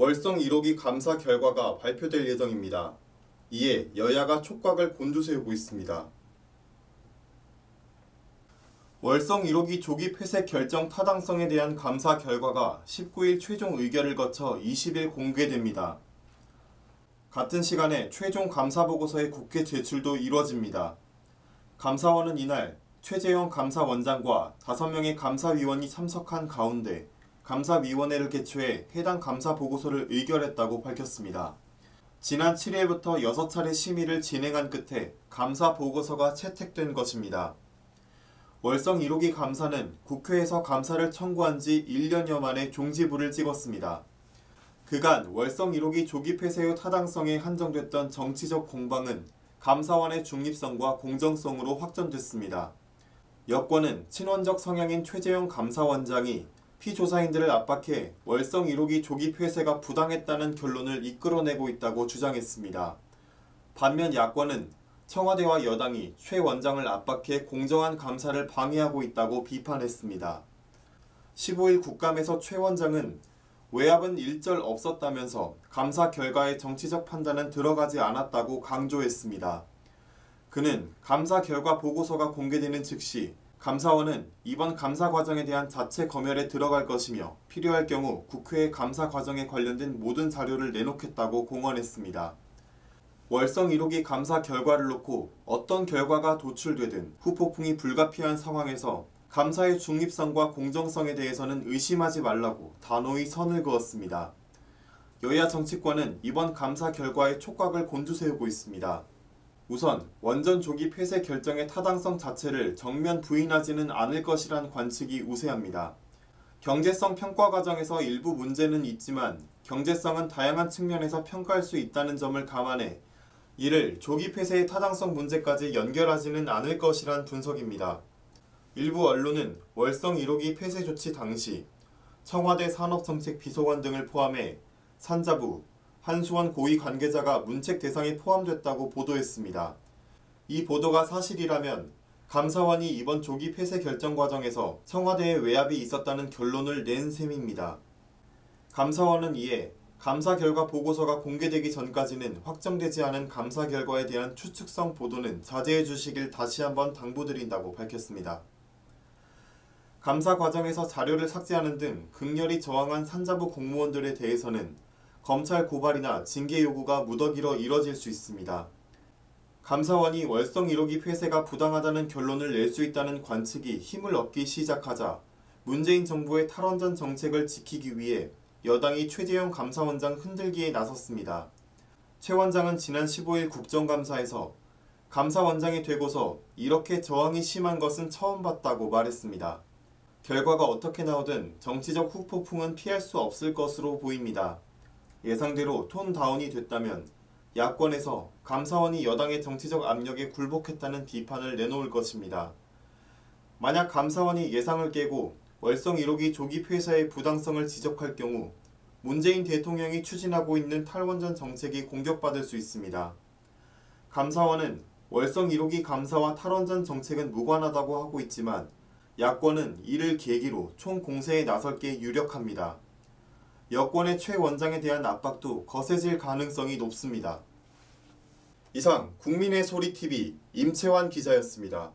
월성 1호기 감사 결과가 발표될 예정입니다. 이에 여야가 촉각을 곤두세우고 있습니다. 월성 1호기 조기 폐쇄 결정 타당성에 대한 감사 결과가 19일 최종 의결을 거쳐 20일 공개됩니다. 같은 시간에 최종 감사보고서의 국회 제출도 이뤄집니다. 감사원은 이날 최재형 감사원장과 5명의 감사위원이 참석한 가운데 감사위원회를 개최해 해당 감사보고서를 의결했다고 밝혔습니다. 지난 7일부터 6차례 심의를 진행한 끝에 감사보고서가 채택된 것입니다. 월성 1호기 감사는 국회에서 감사를 청구한 지 1년여 만에 종지부를 찍었습니다. 그간 월성 1호기 조기 폐쇄 후 타당성에 한정됐던 정치적 공방은 감사원의 중립성과 공정성으로 확전됐습니다. 여권은 친원적 성향인 최재형 감사원장이 피조사인들을 압박해 월성 1호기 조기 폐쇄가 부당했다는 결론을 이끌어내고 있다고 주장했습니다. 반면 야권은 청와대와 여당이 최 원장을 압박해 공정한 감사를 방해하고 있다고 비판했습니다. 15일 국감에서 최 원장은 외압은 일절 없었다면서 감사 결과의 정치적 판단은 들어가지 않았다고 강조했습니다. 그는 감사 결과 보고서가 공개되는 즉시 감사원은 이번 감사 과정에 대한 자체 검열에 들어갈 것이며 필요할 경우 국회의 감사 과정에 관련된 모든 자료를 내놓겠다고 공언했습니다. 월성 1호기 감사 결과를 놓고 어떤 결과가 도출되든 후폭풍이 불가피한 상황에서 감사의 중립성과 공정성에 대해서는 의심하지 말라고 단호히 선을 그었습니다. 여야 정치권은 이번 감사 결과에 촉각을 곤두세우고 있습니다. 우선 원전 조기 폐쇄 결정의 타당성 자체를 정면 부인하지는 않을 것이란 관측이 우세합니다. 경제성 평가 과정에서 일부 문제는 있지만 경제성은 다양한 측면에서 평가할 수 있다는 점을 감안해 이를 조기 폐쇄의 타당성 문제까지 연결하지는 않을 것이란 분석입니다. 일부 언론은 월성 1호기 폐쇄 조치 당시 청와대 산업정책비서관 등을 포함해 산자부, 한수원 고위 관계자가 문책 대상에 포함됐다고 보도했습니다. 이 보도가 사실이라면 감사원이 이번 조기 폐쇄 결정 과정에서 청와대의 외압이 있었다는 결론을 낸 셈입니다. 감사원은 이에 감사 결과 보고서가 공개되기 전까지는 확정되지 않은 감사 결과에 대한 추측성 보도는 자제해 주시길 다시 한번 당부드린다고 밝혔습니다. 감사 과정에서 자료를 삭제하는 등 극렬히 저항한 산자부 공무원들에 대해서는 검찰 고발이나 징계 요구가 무더기로 이뤄질 수 있습니다. 감사원이 월성 1호기 폐쇄가 부당하다는 결론을 낼 수 있다는 관측이 힘을 얻기 시작하자 문재인 정부의 탈원전 정책을 지키기 위해 여당이 최재형 감사원장 흔들기에 나섰습니다. 최 원장은 지난 15일 국정감사에서 감사원장이 되고서 이렇게 저항이 심한 것은 처음 봤다고 말했습니다. 결과가 어떻게 나오든 정치적 후폭풍은 피할 수 없을 것으로 보입니다. 예상대로 톤 다운이 됐다면 야권에서 감사원이 여당의 정치적 압력에 굴복했다는 비판을 내놓을 것입니다. 만약 감사원이 예상을 깨고 월성 1호기 조기 폐쇄의 부당성을 지적할 경우 문재인 대통령이 추진하고 있는 탈원전 정책이 공격받을 수 있습니다. 감사원은 월성 1호기 감사와 탈원전 정책은 무관하다고 하고 있지만 야권은 이를 계기로 총공세에 나설 게 유력합니다. 여권의 최 원장에 대한 압박도 거세질 가능성이 높습니다. 이상 국민의 소리TV 임채환 기자였습니다.